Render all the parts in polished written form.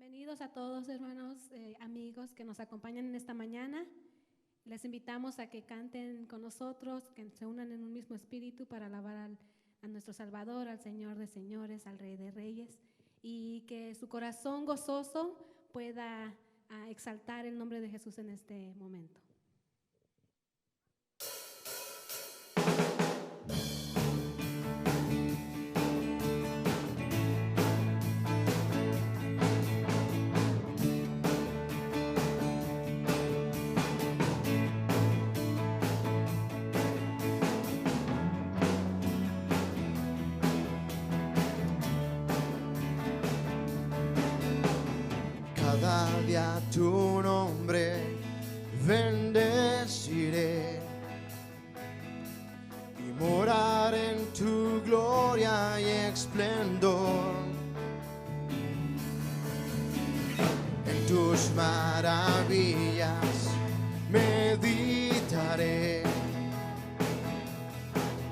Bienvenidos a todos, hermanos, amigos que nos acompañan en esta mañana. Les invitamos a que canten con nosotros, que se unan en un mismo espíritu para alabar a nuestro Salvador, al Señor de señores, al Rey de reyes, y que su corazón gozoso pueda exaltar el nombre de Jesús en este momento. Cada día tu nombre bendeciré y morar en tu gloria y esplendor. En tus maravillas meditaré,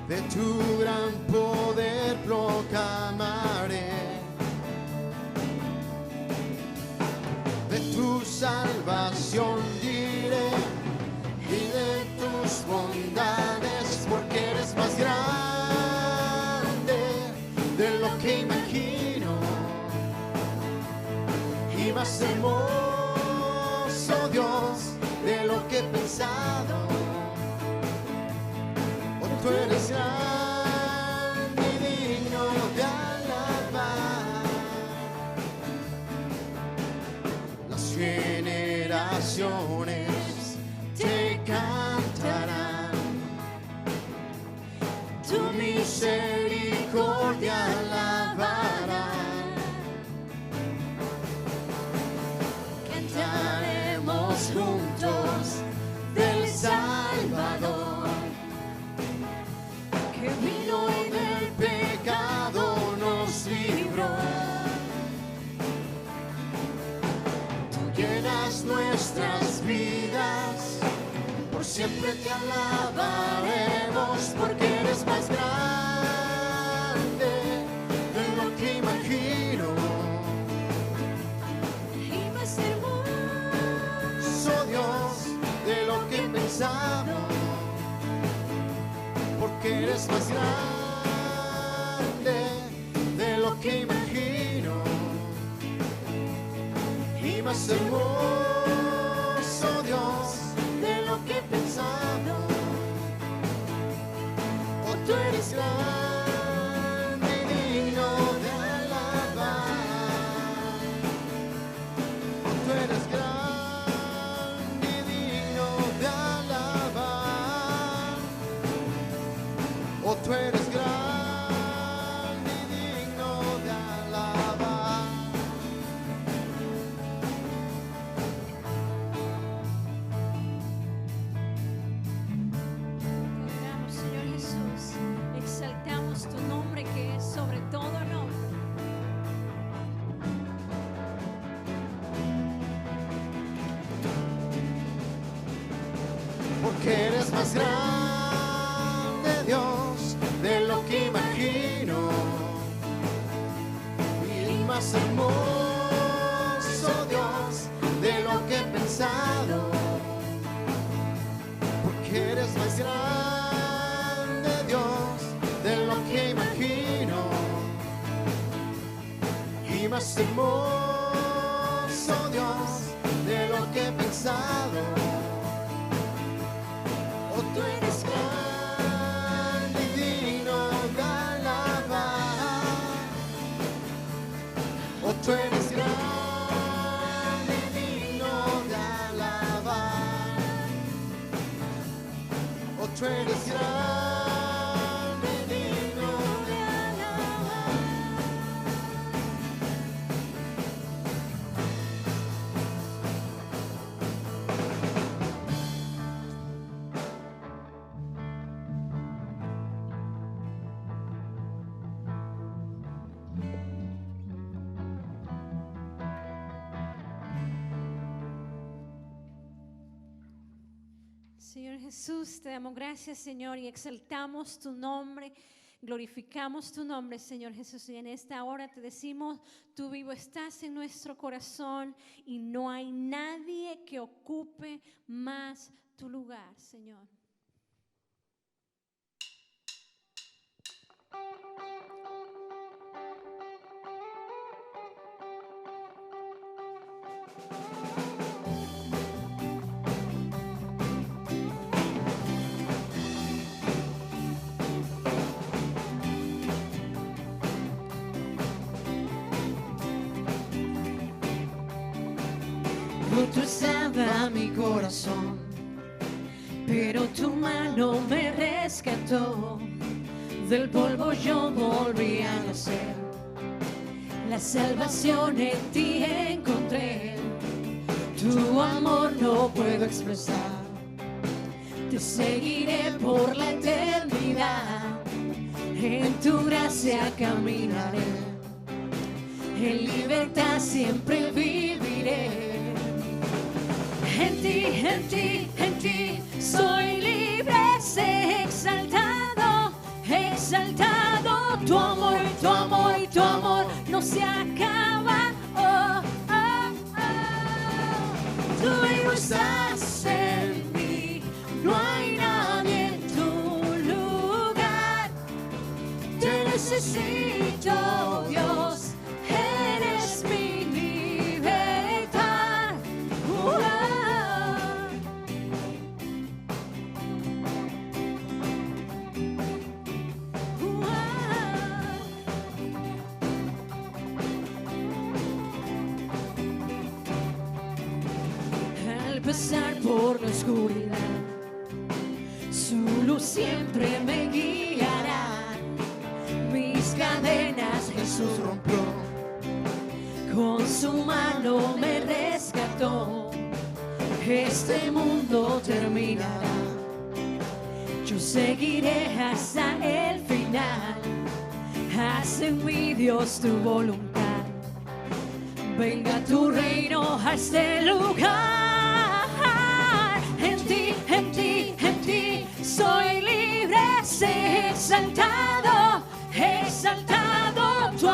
de tu gran poder proclamaré. De tu salvación diré y de tus bondades, porque eres más grande de lo que imagino y más hermoso, Dios, de lo que he pensado. Oh, tú eres grande y digno de alabar. Generaciones te cantarán, tu misericordia alabarán. Cantaremos juntos del Salvador, que vino y del pecado nos libró. Llenas nuestras vidas, por siempre te alabaremos, porque eres más grande de lo que imagino y más hermoso, Dios, de lo que he pensado, porque eres más grande de lo que imagino y más hermoso, Dios, de lo que he pensado. Oh, tú eres grande y digno de alabar. Oh, tú eres grande y digno de alabar. Oh, tú eres grande y digno de alabar. Exaltamos tu nombre, que es sobre todo nombre. Porque eres más grande, Dios, de lo que imagino y más hermoso, Dios, de lo que he pensado. Porque eres más grande, Dios, de lo que imagino y más hermoso, Dios, de lo que he pensado. Oh, tú eres grande y digno de alabar. Oh, tú eres grande y digno de alabar. Oh, tú eres grande y digno de alabar. Señor Jesús, te damos gracias, Señor, y exaltamos tu nombre. Glorificamos tu nombre, Señor Jesús, y en esta hora te decimos, tú vivo estás en nuestro corazón y no hay nadie que ocupe más tu lugar, Señor. Tú estaba mi corazón, pero tu mano me rescató. Del polvo yo volví a nacer. La salvación en ti encontré. Tu amor no puedo expresar. Te seguiré por la eternidad. En tu gracia caminaré. En libertad siempre viviré. En ti, soy libre, sé exaltado, exaltado. Tu amor no se acaba. Oh, oh, oh. Tú vivo estás en mí, no hay nadie en tu lugar. Te necesito, Dios, eres mi libertad. Al pasar por la oscuridad, su luz siempre me guiará. Mis cadenas Jesús rompió, con su mano me rescató. Este mundo terminará, yo seguiré hasta el final. Haz en mi Dios tu voluntad. Venga tu reino a este lugar. En ti, soy libre, sé exaltado, exaltado. Tu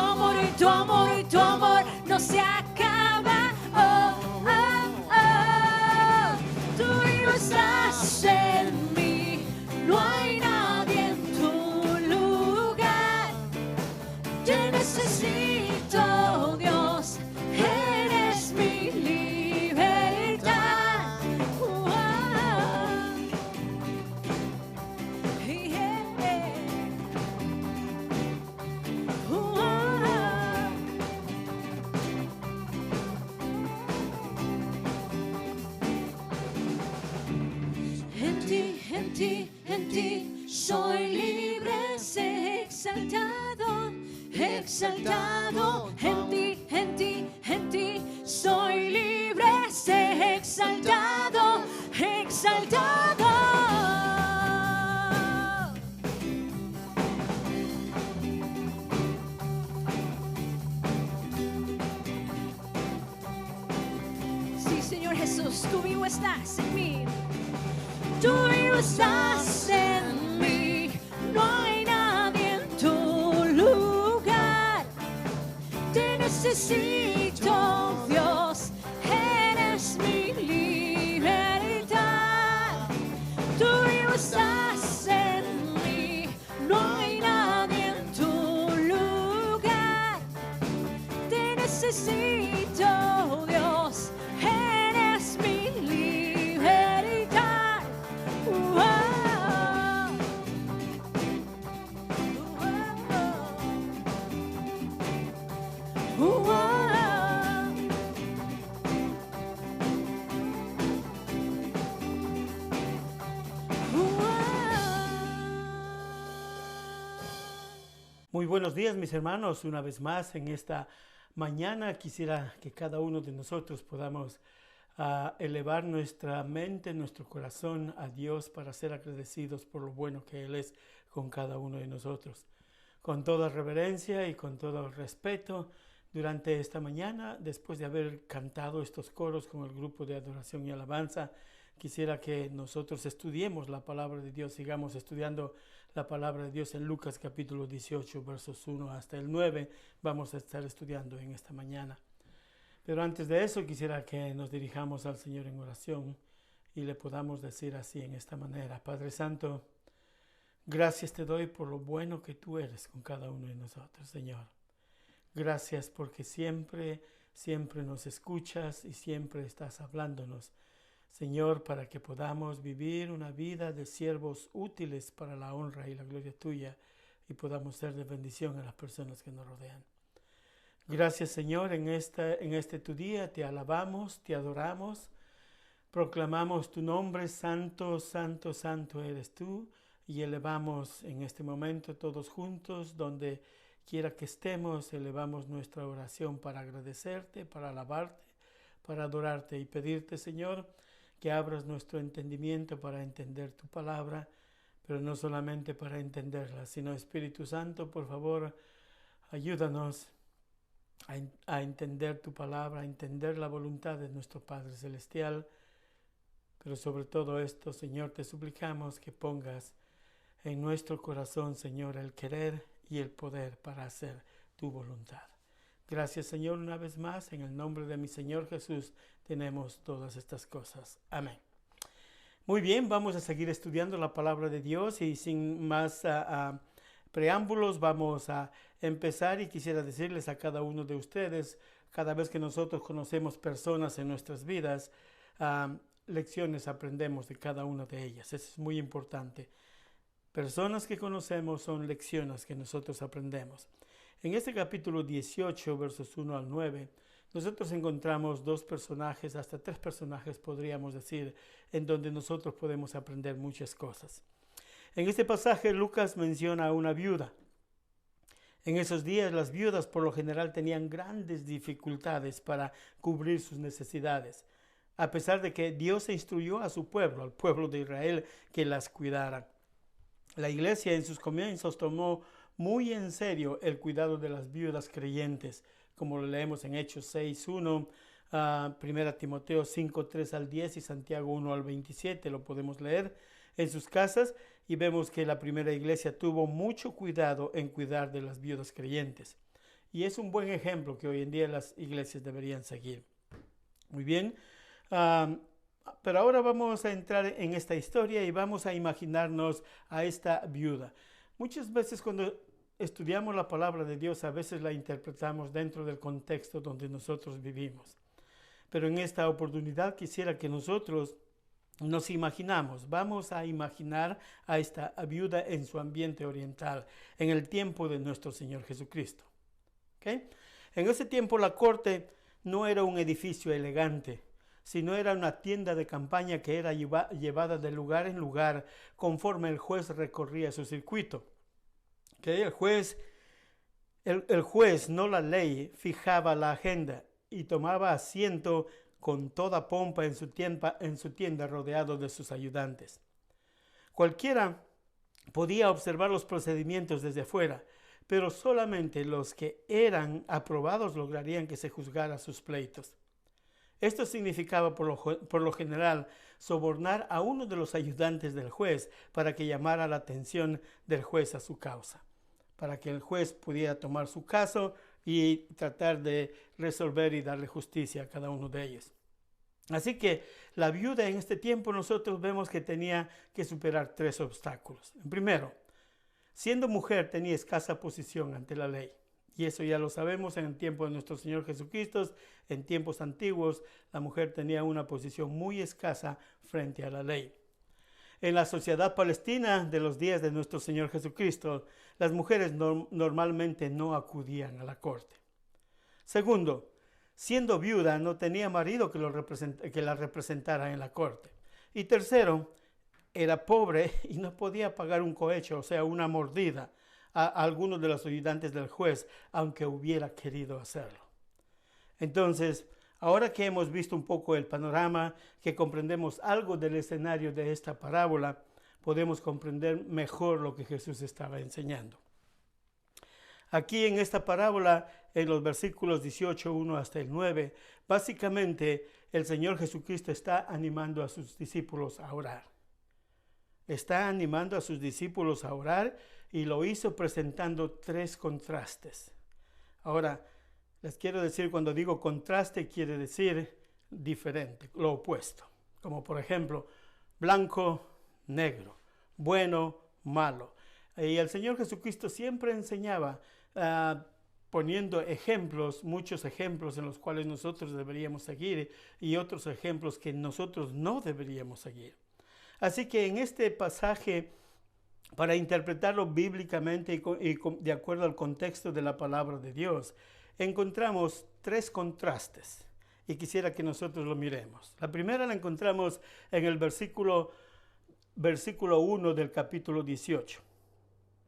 amor no se acaba. Oh, oh, oh. Tú vivo estás en mí, no hay nadie en tu lugar. Te necesito, Dios, eres mi libertad. Oh, yeah. Oh, en ti, soy libre, sé exaltado, exaltado. En ti, soy libre, sé exaltado, exaltado. Sí, Señor Jesús, tú vivo estás en mí. Tú vivo estás en mí, no hay nadie en tu lugar. Te necesito, Dios, eres mi libertad. Tú vivo estás en mí, no hay nadie en tu lugar. Te necesito, Dios, eres mi libertad. Muy buenos días, mis hermanos. Una vez más en esta mañana quisiera que cada uno de nosotros podamos elevar nuestra mente, nuestro corazón a Dios para ser agradecidos por lo bueno que Él es con cada uno de nosotros. Con toda reverencia y con todo respeto, durante esta mañana, después de haber cantado estos coros con el grupo de adoración y alabanza, quisiera que nosotros estudiemos la palabra de Dios, sigamos estudiando la palabra de Dios en Lucas capítulo 18, versos 1 hasta el 9. Vamos a estar estudiando en esta mañana. Pero antes de eso quisiera que nos dirijamos al Señor en oración y le podamos decir así en esta manera: Padre Santo, gracias te doy por lo bueno que tú eres con cada uno de nosotros, Señor. Gracias porque siempre nos escuchas y siempre estás hablándonos, Señor, para que podamos vivir una vida de siervos útiles para la honra y la gloria tuya y podamos ser de bendición a las personas que nos rodean. Gracias, Señor, en este tu día te alabamos, te adoramos, proclamamos tu nombre, santo, santo, santo eres tú, y elevamos en este momento todos juntos, donde quiera que estemos, elevamos nuestra oración para agradecerte, para alabarte, para adorarte y pedirte, Señor, que abras nuestro entendimiento para entender tu palabra, pero no solamente para entenderla, sino, Espíritu Santo, por favor, ayúdanos a entender tu palabra, a entender la voluntad de nuestro Padre Celestial. Pero sobre todo esto, Señor, te suplicamos que pongas en nuestro corazón, Señor, el querer y el poder para hacer tu voluntad. Gracias, Señor, una vez más. En el nombre de mi Señor Jesús tenemos todas estas cosas. Amén. Muy bien, vamos a seguir estudiando la palabra de Dios y sin más preámbulos vamos a empezar, y quisiera decirles a cada uno de ustedes, cada vez que nosotros conocemos personas en nuestras vidas, lecciones aprendemos de cada una de ellas. Eso es muy importante. Personas que conocemos son lecciones que nosotros aprendemos. En este capítulo 18, versos 1 al 9, nosotros encontramos dos personajes, hasta tres personajes podríamos decir, en donde nosotros podemos aprender muchas cosas. En este pasaje Lucas menciona a una viuda. En esos días las viudas por lo general tenían grandes dificultades para cubrir sus necesidades, a pesar de que Dios instruyó a su pueblo, al pueblo de Israel, que las cuidara. La iglesia en sus comienzos tomó muy en serio el cuidado de las viudas creyentes, como lo leemos en Hechos 6:1, 1 Timoteo 5:3 al 10 y Santiago 1 al 27, lo podemos leer en sus casas, y vemos que la primera iglesia tuvo mucho cuidado en cuidar de las viudas creyentes. Y es un buen ejemplo que hoy en día las iglesias deberían seguir. Muy bien. Pero ahora vamos a entrar en esta historia y vamos a imaginarnos a esta viuda. Muchas veces cuando estudiamos la palabra de Dios, a veces la interpretamos dentro del contexto donde nosotros vivimos. Pero en esta oportunidad quisiera que nosotros nos imaginamos, vamos a imaginar a esta viuda en su ambiente oriental, en el tiempo de nuestro Señor Jesucristo. ¿Okay? En ese tiempo la corte no era un edificio elegante, sino era una tienda de campaña que era llevada de lugar en lugar conforme el juez recorría su circuito. ¿Okay? El juez, no la ley, fijaba la agenda y tomaba asiento con toda pompa en su tienda rodeado de sus ayudantes. Cualquiera podía observar los procedimientos desde afuera, pero solamente los que eran aprobados lograrían que se juzgara sus pleitos. Esto significaba por lo general sobornar a uno de los ayudantes del juez para que llamara la atención del juez a su causa, para que el juez pudiera tomar su caso y tratar de resolver y darle justicia a cada uno de ellos. Así que la viuda en este tiempo nosotros vemos que tenía que superar tres obstáculos. Primero, siendo mujer tenía escasa posición ante la ley. Y eso ya lo sabemos en el tiempo de nuestro Señor Jesucristo. En tiempos antiguos, la mujer tenía una posición muy escasa frente a la ley. En la sociedad palestina de los días de nuestro Señor Jesucristo, las mujeres normalmente no acudían a la corte. Segundo, siendo viuda, no tenía marido que la representara en la corte. Y tercero, era pobre y no podía pagar un cohecho, o sea, una mordida, a algunos de los ayudantes del juez, aunque hubiera querido hacerlo. Entonces, ahora que hemos visto un poco el panorama, que comprendemos algo del escenario de esta parábola, podemos comprender mejor lo que Jesús estaba enseñando. Aquí en esta parábola, en los versículos 18, 1 hasta el 9, básicamente el Señor Jesucristo está animando a sus discípulos a orar. está animando a sus discípulos a orar y lo hizo presentando 3 contrastes. Ahora, les quiero decir, cuando digo contraste, quiere decir diferente, lo opuesto. Como por ejemplo, blanco, negro, bueno, malo. Y el Señor Jesucristo siempre enseñaba poniendo ejemplos, muchos ejemplos en los cuales nosotros deberíamos seguir y otros ejemplos que nosotros no deberíamos seguir. Así que en este pasaje, para interpretarlo bíblicamente y de acuerdo al contexto de la palabra de Dios, encontramos 3 contrastes y quisiera que nosotros lo miremos. La primera la encontramos en el versículo 1 del capítulo 18.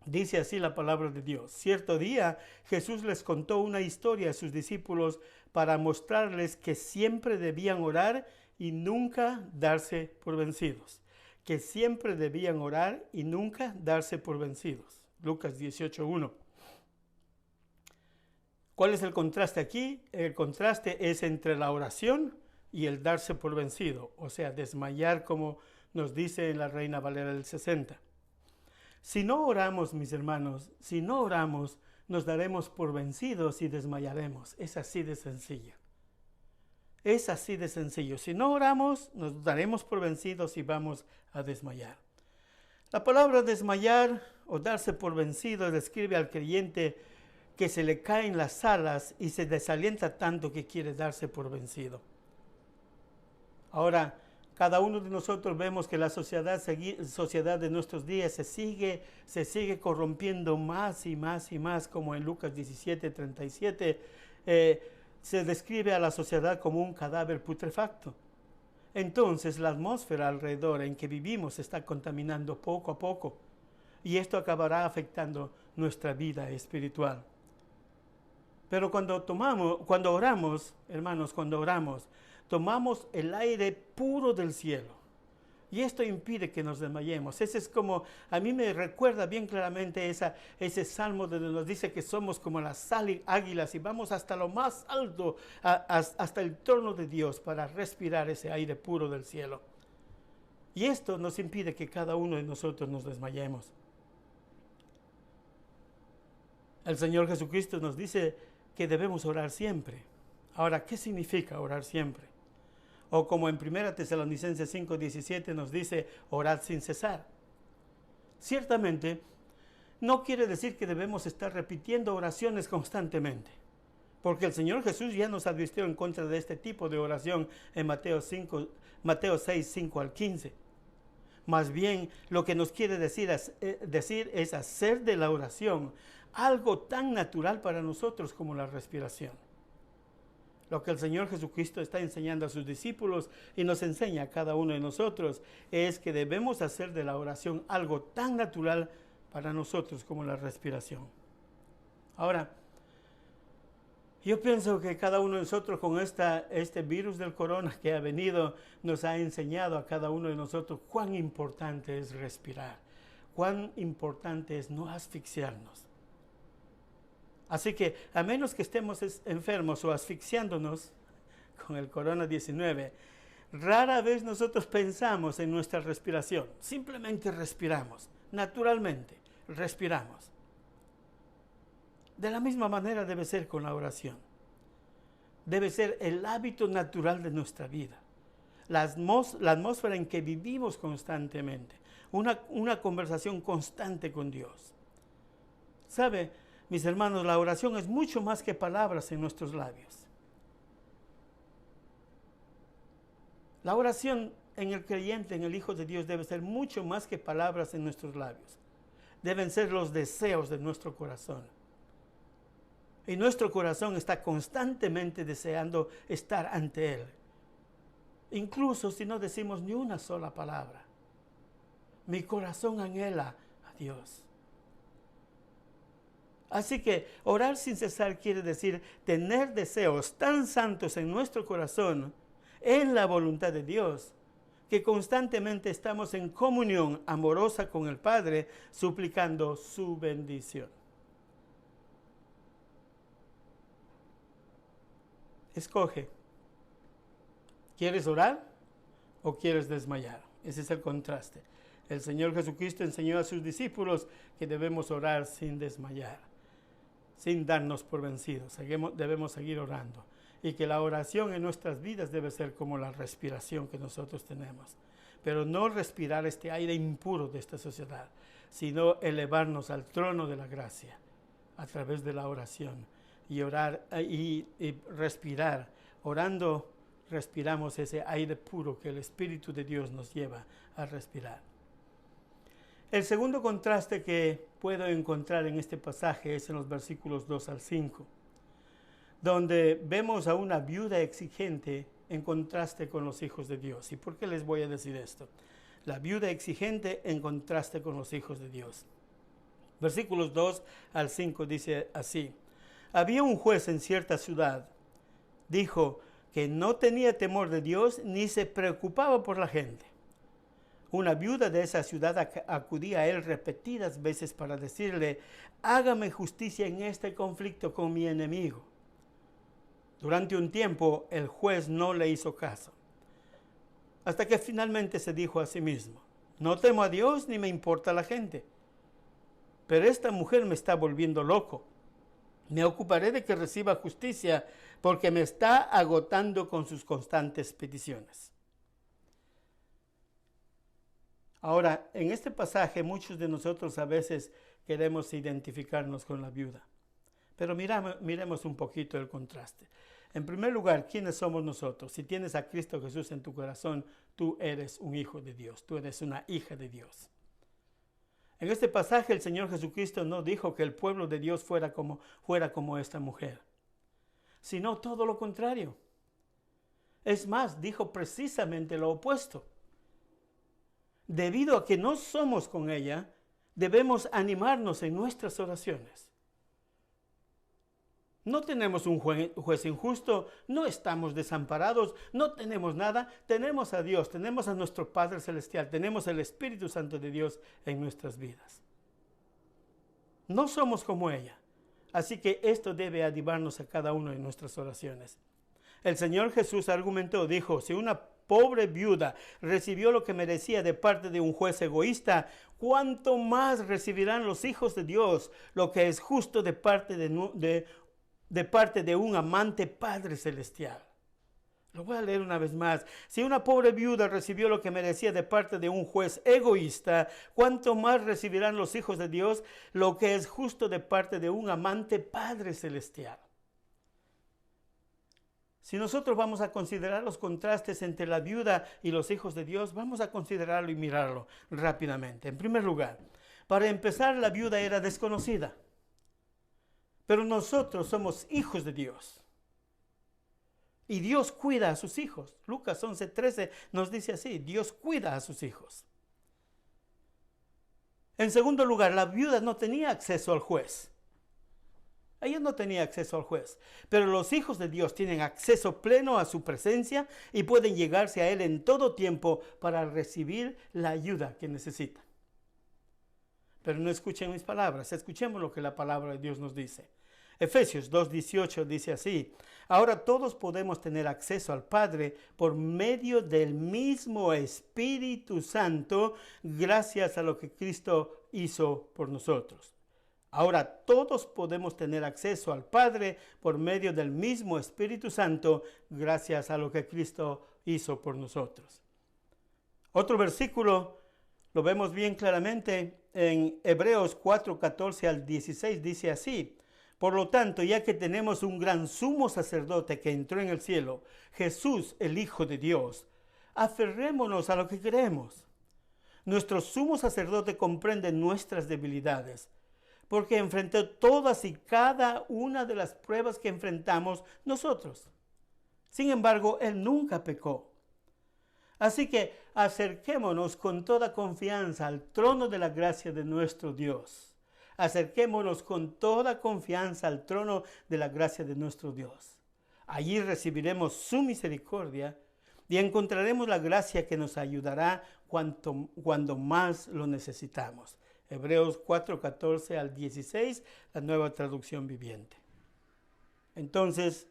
Dice así la palabra de Dios: cierto día Jesús les contó una historia a sus discípulos para mostrarles que siempre debían orar y nunca darse por vencidos. Que siempre debían orar y nunca darse por vencidos. Lucas 18:1. ¿Cuál es el contraste aquí? El contraste es entre la oración y el darse por vencido, o sea, desmayar, como nos dice en la Reina Valera del 60. Si no oramos, mis hermanos, si no oramos, nos daremos por vencidos y desmayaremos. Es así de sencillo. Es así de sencillo. Si no oramos, nos daremos por vencidos y vamos a desmayar. La palabra desmayar o darse por vencido describe al creyente que se le caen las alas y se desalienta tanto que quiere darse por vencido. Ahora, cada uno de nosotros vemos que la sociedad de nuestros días se sigue corrompiendo más y más y más, como en Lucas 17:37 se describe a la sociedad como un cadáver putrefacto. Entonces la atmósfera alrededor en que vivimos se está contaminando poco a poco y esto acabará afectando nuestra vida espiritual. Pero cuando oramos, hermanos, tomamos el aire puro del cielo. Y esto impide que nos desmayemos. Ese es como, a mí me recuerda bien claramente ese salmo donde nos dice que somos como las águilas y vamos hasta lo más alto, hasta el trono de Dios para respirar ese aire puro del cielo. Y esto nos impide que cada uno de nosotros nos desmayemos. El Señor Jesucristo nos dice que debemos orar siempre. Ahora, ¿qué significa orar siempre? O como en 1 Tesalonicenses 5:17 nos dice, orad sin cesar. Ciertamente, no quiere decir que debemos estar repitiendo oraciones constantemente, porque el Señor Jesús ya nos advirtió en contra de este tipo de oración en Mateo 6:5-15. Más bien, lo que nos quiere decir es hacer de la oración algo tan natural para nosotros como la respiración. Lo que el Señor Jesucristo está enseñando a sus discípulos y nos enseña a cada uno de nosotros es que debemos hacer de la oración algo tan natural para nosotros como la respiración. Ahora, yo pienso que cada uno de nosotros con este virus del corona que ha venido nos ha enseñado a cada uno de nosotros cuán importante es respirar, cuán importante es no asfixiarnos. Así que a menos que estemos enfermos o asfixiándonos con el corona-19, rara vez nosotros pensamos en nuestra respiración. Simplemente respiramos, naturalmente respiramos. De la misma manera debe ser con la oración. Debe ser el hábito natural de nuestra vida. La atmósfera en que vivimos constantemente. Una conversación constante con Dios. ¿Sabe? Mis hermanos, la oración es mucho más que palabras en nuestros labios. La oración en el creyente, en el Hijo de Dios, debe ser mucho más que palabras en nuestros labios. Deben ser los deseos de nuestro corazón. Y nuestro corazón está constantemente deseando estar ante Él. Incluso si no decimos ni una sola palabra. Mi corazón anhela a Dios. Así que orar sin cesar quiere decir tener deseos tan santos en nuestro corazón, en la voluntad de Dios, que constantemente estamos en comunión amorosa con el Padre, suplicando su bendición. Escoge. ¿Quieres orar o quieres desmayar? Ese es el contraste. El Señor Jesucristo enseñó a sus discípulos que debemos orar sin desmayar, sin darnos por vencidos. Debemos seguir orando. Y que la oración en nuestras vidas debe ser como la respiración que nosotros tenemos. Pero no respirar este aire impuro de esta sociedad, sino elevarnos al trono de la gracia a través de la oración. Y orar y respirar. Orando, respiramos ese aire puro que el Espíritu de Dios nos lleva a respirar. El segundo contraste que puedo encontrar en este pasaje es en los versículos 2 al 5, donde vemos a una viuda exigente en contraste con los hijos de Dios. ¿Y por qué les voy a decir esto? La viuda exigente en contraste con los hijos de Dios. Versículos 2 al 5 dice así: había un juez en cierta ciudad, dijo que no tenía temor de Dios ni se preocupaba por la gente. Una viuda de esa ciudad acudía a él repetidas veces para decirle: hágame justicia en este conflicto con mi enemigo. Durante un tiempo el juez no le hizo caso, hasta que finalmente se dijo a sí mismo: no temo a Dios ni me importa la gente, pero esta mujer me está volviendo loco. Me ocuparé de que reciba justicia porque me está agotando con sus constantes peticiones. Ahora, en este pasaje muchos de nosotros a veces queremos identificarnos con la viuda. Pero miremos un poquito el contraste. En primer lugar, ¿quiénes somos nosotros? Si tienes a Cristo Jesús en tu corazón, tú eres un hijo de Dios, tú eres una hija de Dios. En este pasaje el Señor Jesucristo no dijo que el pueblo de Dios fuera como esta mujer, sino todo lo contrario. Es más, dijo precisamente lo opuesto. Debido a que no somos con ella, debemos animarnos en nuestras oraciones. No tenemos un juez injusto, no estamos desamparados, no tenemos nada, tenemos a Dios, tenemos a nuestro Padre Celestial, tenemos el Espíritu Santo de Dios en nuestras vidas. No somos como ella, así que esto debe animarnos a cada uno en nuestras oraciones. El Señor Jesús argumentó, dijo: si una pobre viuda recibió lo que merecía de parte de un juez egoísta, ¿cuánto más recibirán los hijos de Dios lo que es justo de parte de un amante Padre Celestial? Lo voy a leer una vez más. Si una pobre viuda recibió lo que merecía de parte de un juez egoísta, ¿cuánto más recibirán los hijos de Dios lo que es justo de parte de un amante Padre Celestial? Si nosotros vamos a considerar los contrastes entre la viuda y los hijos de Dios, vamos a considerarlo y mirarlo rápidamente. En primer lugar, para empezar, la viuda era desconocida. Pero nosotros somos hijos de Dios. Y Dios cuida a sus hijos. Lucas 11:13 nos dice así: Dios cuida a sus hijos. En segundo lugar, la viuda no tenía acceso al juez. Ella no tenía acceso al juez. Pero los hijos de Dios tienen acceso pleno a su presencia y pueden llegarse a Él en todo tiempo para recibir la ayuda que necesitan. Pero no escuchen mis palabras, escuchemos lo que la palabra de Dios nos dice. Efesios 2:18 dice así: ahora todos podemos tener acceso al Padre por medio del mismo Espíritu Santo, gracias a lo que Cristo hizo por nosotros. Ahora todos podemos tener acceso al Padre por medio del mismo Espíritu Santo, gracias a lo que Cristo hizo por nosotros. Otro versículo lo vemos bien claramente en Hebreos 4:14 al 16, dice así: por lo tanto, ya que tenemos un gran sumo sacerdote que entró en el cielo, Jesús, el Hijo de Dios, aferrémonos a lo que creemos. Nuestro sumo sacerdote comprende nuestras debilidades, porque enfrentó todas y cada una de las pruebas que enfrentamos nosotros. Sin embargo, Él nunca pecó. Así que acerquémonos con toda confianza al trono de la gracia de nuestro Dios. Acerquémonos con toda confianza al trono de la gracia de nuestro Dios. Allí recibiremos su misericordia y encontraremos la gracia que nos ayudará cuando más lo necesitamos. Hebreos 4:14 al 16, la Nueva Traducción Viviente. Entonces,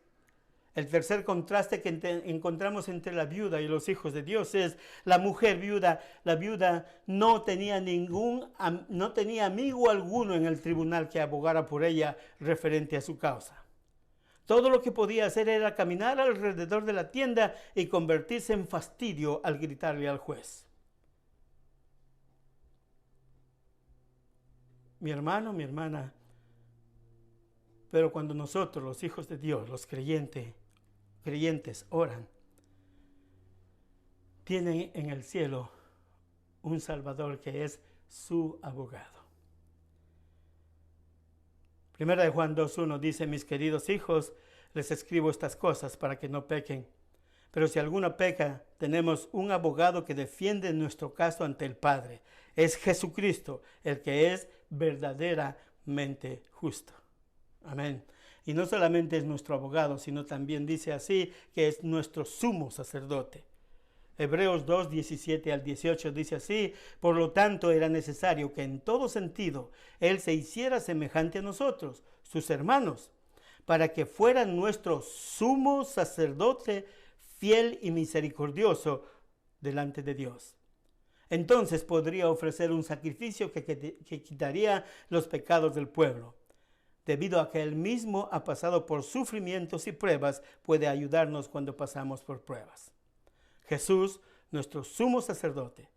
El tercer contraste que encontramos entre la viuda y los hijos de Dios es la mujer viuda. La viuda no tenía amigo alguno en el tribunal que abogara por ella referente a su causa. Todo lo que podía hacer era caminar alrededor de la tienda y convertirse en fastidio al gritarle al juez. Mi hermano, mi hermana, pero cuando nosotros, los hijos de Dios, los creyentes oran, tienen en el cielo un Salvador que es su abogado. Primera de Juan 2:1 dice: mis queridos hijos, les escribo estas cosas para que no pequen. Pero si alguno peca, tenemos un abogado que defiende nuestro caso ante el Padre. Es Jesucristo, el que es verdaderamente justo. Amén. Y no solamente es nuestro abogado, sino también dice así que es nuestro sumo sacerdote. Hebreos 2, 17 al 18 dice así: por lo tanto era necesario que en todo sentido Él se hiciera semejante a nosotros, sus hermanos, para que fuera nuestro sumo sacerdote fiel y misericordioso delante de Dios. Entonces podría ofrecer un sacrificio que quitaría los pecados del pueblo. Debido a que Él mismo ha pasado por sufrimientos y pruebas, puede ayudarnos cuando pasamos por pruebas. Jesús, nuestro sumo sacerdote,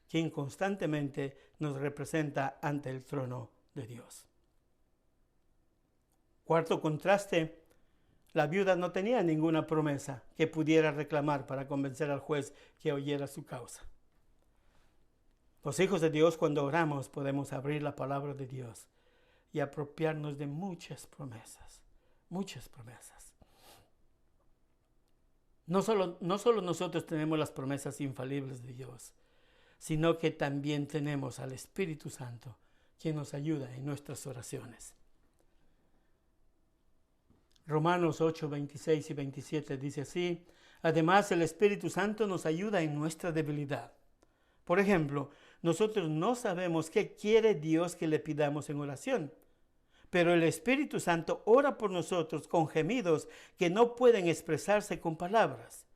quien constantemente nos representa ante el trono de Dios. Cuarto contraste: la viuda no tenía ninguna promesa que pudiera reclamar para convencer al juez que oyera su causa. Los hijos de Dios, cuando oramos, podemos abrir la palabra de Dios y apropiarnos de muchas promesas, muchas promesas. No solo nosotros tenemos las promesas infalibles de Dios, sino que también tenemos al Espíritu Santo, quien nos ayuda en nuestras oraciones. Romanos 8, 26 y 27 dice así: además, el Espíritu Santo nos ayuda en nuestra debilidad. Por ejemplo, nosotros no sabemos qué quiere Dios que le pidamos en oración, pero el Espíritu Santo ora por nosotros con gemidos que no pueden expresarse con palabras.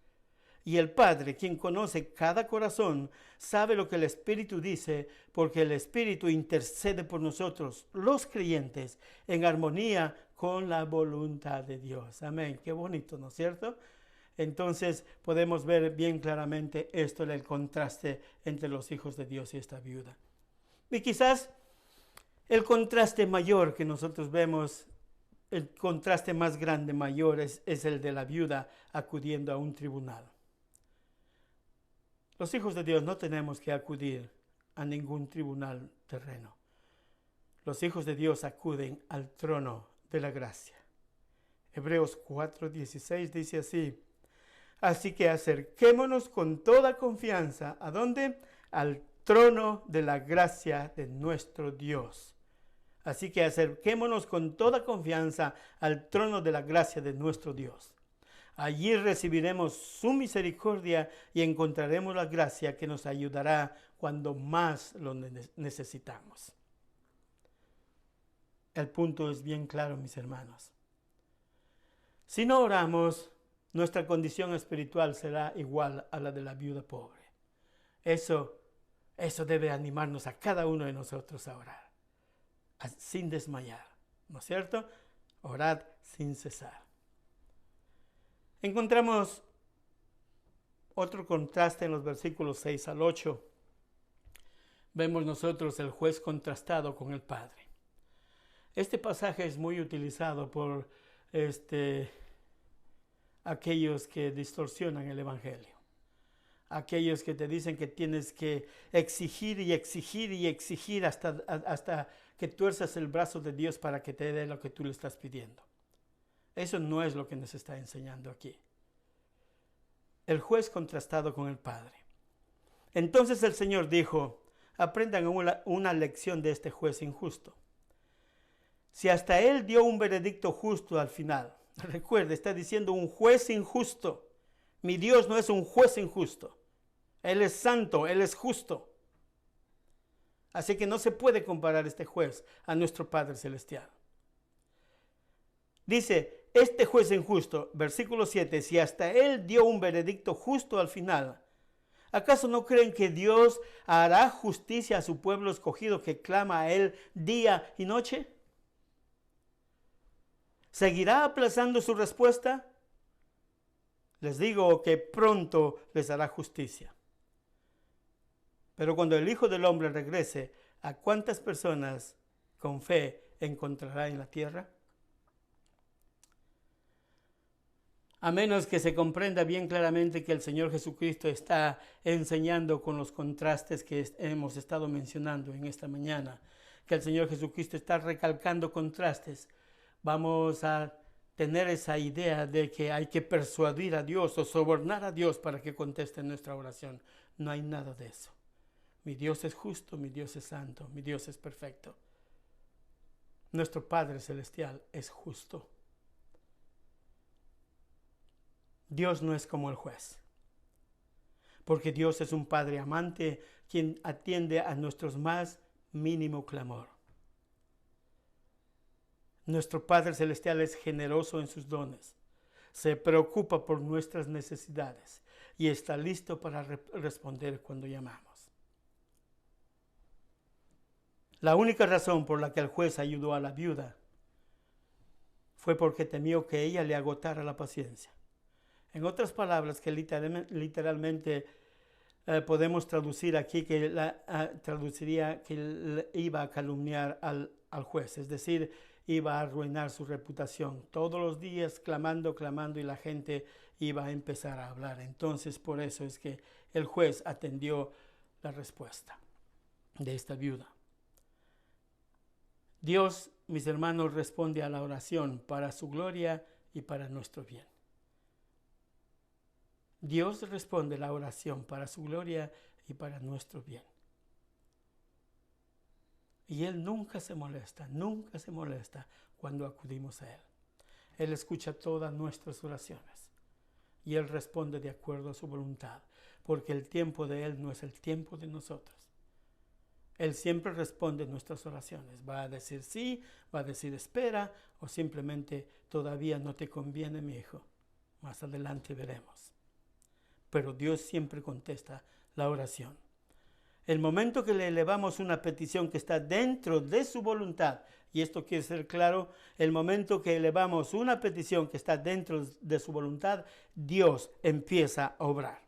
Y el Padre, quien conoce cada corazón, sabe lo que el Espíritu dice, porque el Espíritu intercede por nosotros, los creyentes, en armonía con la voluntad de Dios. Amén. Qué bonito, ¿no es cierto? Entonces podemos ver bien claramente esto, el contraste entre los hijos de Dios y esta viuda. Y quizás el contraste mayor que nosotros vemos, el contraste más grande, mayor, es el de la viuda acudiendo a un tribunal. Los hijos de Dios no tenemos que acudir a ningún tribunal terreno. Los hijos de Dios acuden al trono de la gracia. Hebreos 4:16 dice así: así que acerquémonos con toda confianza, ¿a dónde? Al trono de la gracia de nuestro Dios. Así que acerquémonos con toda confianza al trono de la gracia de nuestro Dios. Allí recibiremos su misericordia y encontraremos la gracia que nos ayudará cuando más lo necesitamos. El punto es bien claro, mis hermanos. Si no oramos, nuestra condición espiritual será igual a la de la viuda pobre. Eso debe animarnos a cada uno de nosotros a orar, sin desmayar, ¿no es cierto? Orad sin cesar. Encontramos otro contraste en los versículos 6 al 8. Vemos nosotros el juez contrastado con el Padre. Este pasaje es muy utilizado por aquellos que distorsionan el Evangelio. Aquellos que te dicen que tienes que exigir y exigir y exigir hasta que tuerzas el brazo de Dios para que te dé lo que tú le estás pidiendo. Eso no es lo que nos está enseñando aquí. El juez contrastado con el Padre. Entonces el Señor dijo: aprendan una lección de este juez injusto. Si hasta él dio un veredicto justo al final, recuerde, está diciendo un juez injusto. Mi Dios no es un juez injusto. Él es santo, Él es justo. Así que no se puede comparar este juez a nuestro Padre Celestial. Dice, este juez injusto, versículo 7, si hasta él dio un veredicto justo al final, ¿acaso no creen que Dios hará justicia a su pueblo escogido que clama a él día y noche? ¿Seguirá aplazando su respuesta? Les digo que pronto les hará justicia. Pero cuando el Hijo del Hombre regrese, ¿a cuántas personas con fe encontrará en la tierra? A menos que se comprenda bien claramente que el Señor Jesucristo está enseñando con los contrastes que hemos estado mencionando en esta mañana, que el Señor Jesucristo está recalcando contrastes, vamos a tener esa idea de que hay que persuadir a Dios o sobornar a Dios para que conteste nuestra oración. No hay nada de eso. Mi Dios es justo, mi Dios es santo, mi Dios es perfecto. Nuestro Padre Celestial es justo. Dios no es como el juez, porque Dios es un Padre amante quien atiende a nuestros más mínimo clamor. Nuestro Padre Celestial es generoso en sus dones, se preocupa por nuestras necesidades y está listo para responder cuando llamamos. La única razón por la que el juez ayudó a la viuda fue porque temió que ella le agotara la paciencia. En otras palabras, que literalmente podemos traducir aquí, traduciría que iba a calumniar al juez, es decir, iba a arruinar su reputación. Todos los días clamando, y la gente iba a empezar a hablar. Entonces, por eso es que el juez atendió la respuesta de esta viuda. Dios, mis hermanos, responde a la oración para su gloria y para nuestro bien. Dios responde a la oración para su gloria y para nuestro bien. Y Él nunca se molesta cuando acudimos a Él. Él escucha todas nuestras oraciones y Él responde de acuerdo a su voluntad, porque el tiempo de Él no es el tiempo de nosotros. Él siempre responde nuestras oraciones. Va a decir sí, va a decir espera, o simplemente todavía no te conviene, mi hijo. Más adelante veremos. Pero Dios siempre contesta la oración. El momento que le elevamos una petición que está dentro de su voluntad, y esto quiere ser claro, el momento que elevamos una petición que está dentro de su voluntad, Dios empieza a obrar.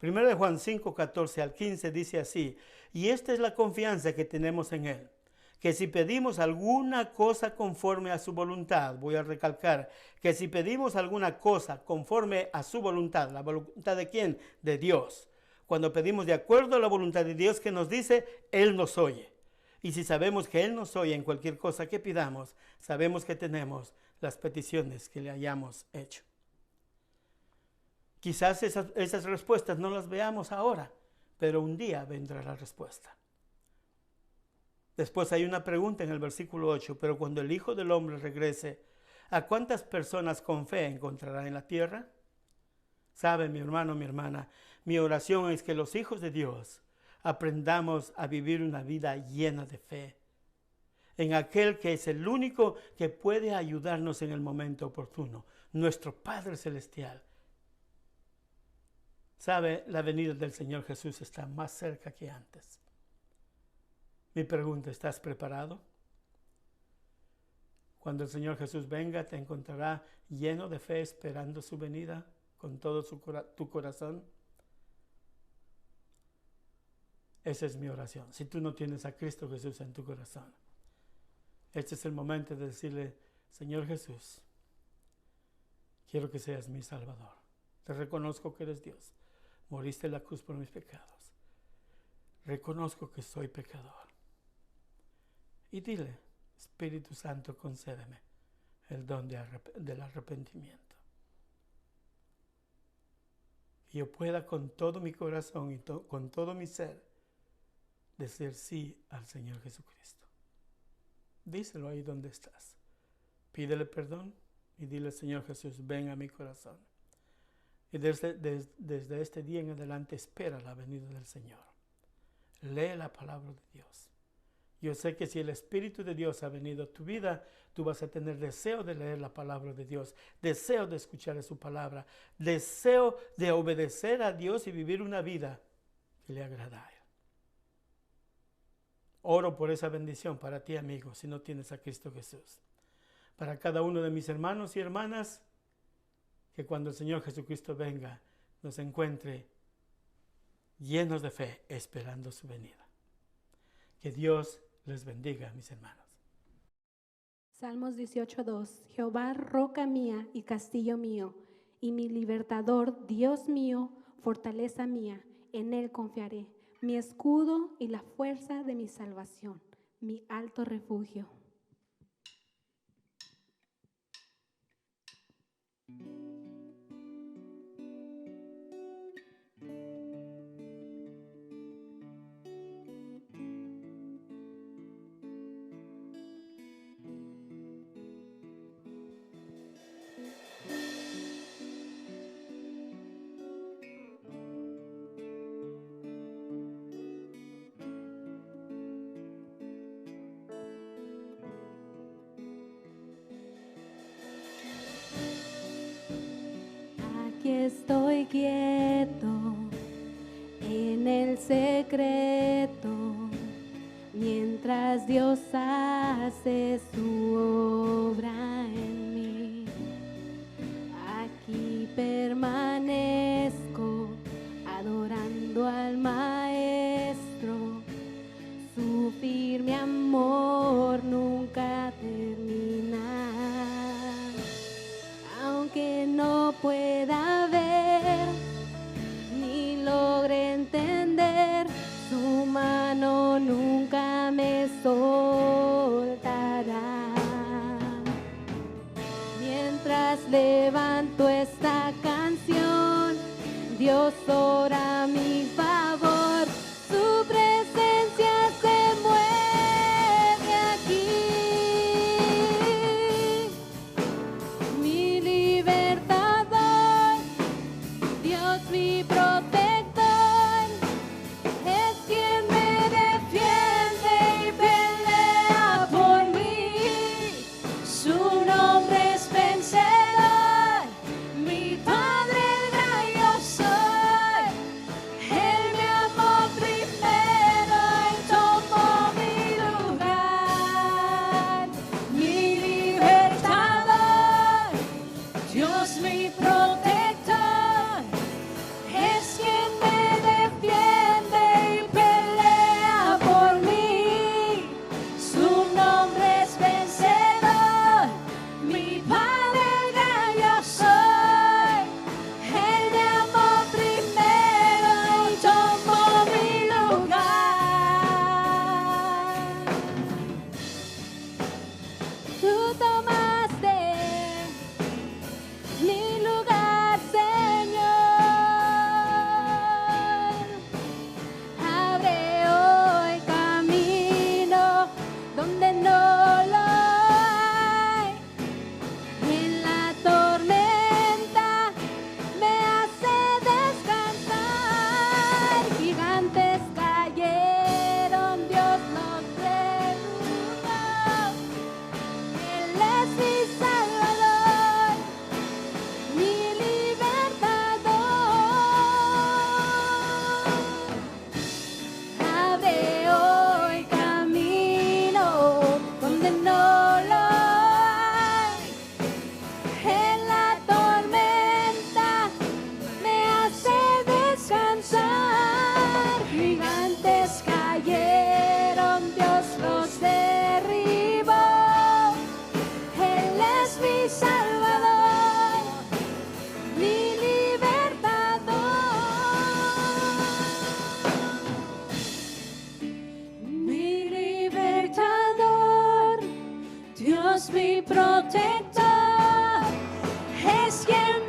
1 Juan 5, 14 al 15 dice así: y esta es la confianza que tenemos en Él, que si pedimos alguna cosa conforme a su voluntad, voy a recalcar, que si pedimos alguna cosa conforme a su voluntad, ¿la voluntad de quién? De Dios. Cuando pedimos de acuerdo a la voluntad de Dios que nos dice, Él nos oye. Y si sabemos que Él nos oye en cualquier cosa que pidamos, sabemos que tenemos las peticiones que le hayamos hecho. Quizás esas respuestas no las veamos ahora, pero un día vendrá la respuesta. Después hay una pregunta en el versículo 8, pero cuando el Hijo del Hombre regrese, ¿a cuántas personas con fe encontrará en la tierra? Sabe, mi hermano, mi hermana, mi oración es que los hijos de Dios aprendamos a vivir una vida llena de fe en aquel que es el único que puede ayudarnos en el momento oportuno, nuestro Padre Celestial. Sabe, la venida del Señor Jesús está más cerca que antes. Mi pregunta, ¿estás preparado? Cuando el Señor Jesús venga, ¿te encontrará lleno de fe esperando su venida con todo tu corazón? Esa es mi oración. Si tú no tienes a Cristo Jesús en tu corazón, este es el momento de decirle: Señor Jesús, quiero que seas mi Salvador. Te reconozco que eres Dios. Moriste en la cruz por mis pecados. Reconozco que soy pecador. Y dile: Espíritu Santo, concédeme el don del arrepentimiento. Y yo pueda con todo mi corazón y con todo mi ser decir sí al Señor Jesucristo. Díselo ahí donde estás. Pídele perdón y dile: Señor Jesús, ven a mi corazón. Y desde este día en adelante espera la venida del Señor. Lee la palabra de Dios. Yo sé que si el Espíritu de Dios ha venido a tu vida, tú vas a tener deseo de leer la palabra de Dios, deseo de escuchar su palabra, deseo de obedecer a Dios y vivir una vida que le agrada a Él. Oro por esa bendición para ti, amigo, si no tienes a Cristo Jesús. Para cada uno de mis hermanos y hermanas, que cuando el Señor Jesucristo venga, nos encuentre llenos de fe, esperando su venida. Que Dios les bendiga, mis hermanos. Salmos 18:2. Jehová, roca mía y castillo mío, y mi libertador, Dios mío, fortaleza mía, en Él confiaré, mi escudo y la fuerza de mi salvación, mi alto refugio. Aquí estoy quieto en el secreto, mientras Dios hace su obra en mí. Aquí permanezco adorando al Maestro, su firme amor nunca termina. Aunque no pueda ver ni logre entender, su mano nunca me soltará. Mientras levanto esta canción, Dios ora a mi favor, su presencia se mueve aquí. Mi libertador, Dios mi protector, es quien me defiende y pelea por mí. Su nombre es vencedor, mi Padre el gran yo soy. Él me amó primero y tomó mi lugar. Mi libertador, Dios mi protector, es quien me defiende y pelea por mí. Su nombre es vencedor, mi Padre el gran yo soy. Él me amó primero y tomó mi lugar. Tú tomaste mi lugar, Señor. Abre hoy camino donde no lo hay. En la tormenta me hace descansar. Gigantes cayeron, Dios los derribó. Él es mi salvador, mi libertador. Abre hoy camino donde no lo hay. En la tormenta me hace descansar. Gigantes cayeron, Dios los derribó. Él es mi salvador, mi libertador, Dios mi protector, es quien